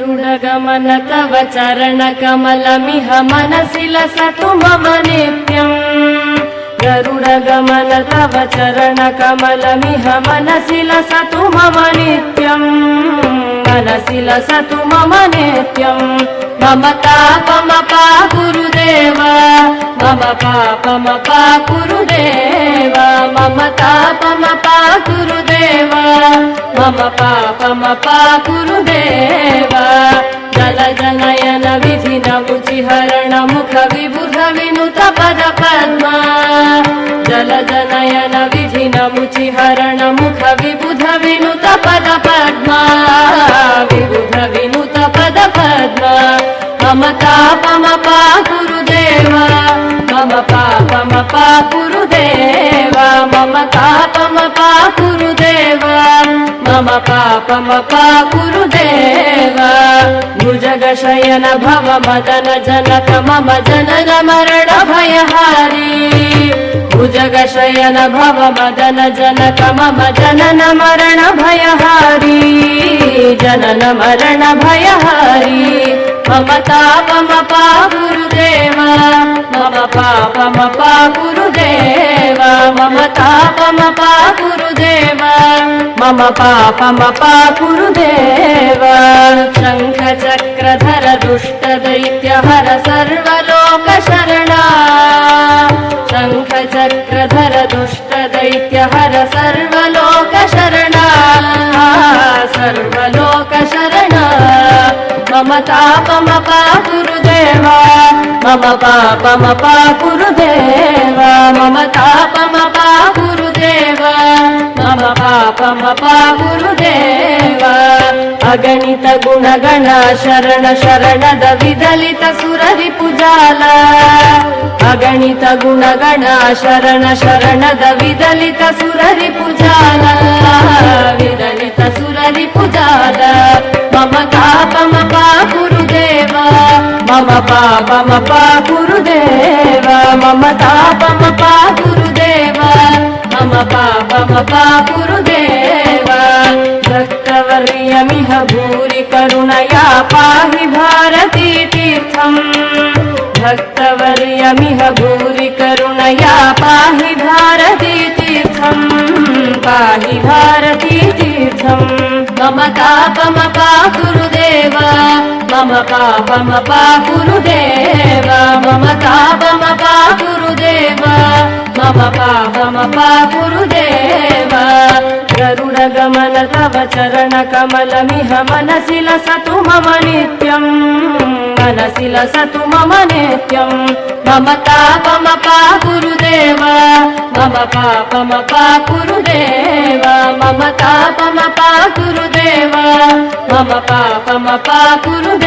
गरुडगमन तव चरणकमलमिह मनसि लसतु मम नित्यम् गरुडगमन तव चरणकमलमिह मनसि लसतु मम नित्यम् मनसि लसतु मम नित्यम् मम तापमपा गुरुदेव मम पापमपा गुरुदेव मम तापमपा गुरुदेव मम पापमपा गुरुदेव जल जनयन विधिन मुचिहरण मुख विबुध विनुत पद पद्मा जल जनयन विधिन मुचिहरण मुख विबुध विनुत पद पद्मा विबुध विनुत पद पद्मा मम तापमपा गुरुदेव मम पापमपा गुरुदेव मम तापमपा गुरुदेव मम पापमपा गुरुदेव भुजगशयन भव मदन जनक मम जनन मरण भयहारी भुजगशयन भव मदन जनक मम जनन मरण भयहारी जनन मरण भयहारी मम तापमपा गुरुदेव मम पापमपा गुरुदेव मम तापमपा गुरुदेव मम पापमपा गुरुदेव शङ्ख चक्रधर दुष्ट दैत्यहर सर्वलोक शरणा शङ्ख चक्रधर दुष्ट दैत्यहर सर्वलोक शरणा सर्वलोक शरणा मम तापमपा गुरुदेव मम पापमपा गुरुदेव मम तापमपा गुरुदेव मम पापमपा गुरुदेव अगणित गुणगण शरण शरणद विदलित सुररिपुजाल अगणित गुणगण शरण शरणद विदलित सुररिपुजाल विदलित सुररिपुजाल मम तापमपा गुरुदेव मम पापमपा गुरुदेव मम तापमपा गुरुदेव मम पापमपा गुरुदेव भक्तवर्यमिह भूरि करुणया पाहि भारती तीर्थम् भक्तवर्यमिह भूरि करुणया पाहि भारती तीर्थम् पाहि भारती तीर्थम् मम तापमपा गुरुदेव मम पापमपा गुरुदेव मम तापमपा गुरुदेव मम पापमपा गुरुदेव गरुडगमन तव चरणकमलमिह मनसि लसतु मम नित्यम् मनसि लसतु मम नित्यम् मम तापमपा गुरुदेव मम पापमपा गुरुदेव मम तापमपा गुरुदेव मम पापमपा गुरुदेव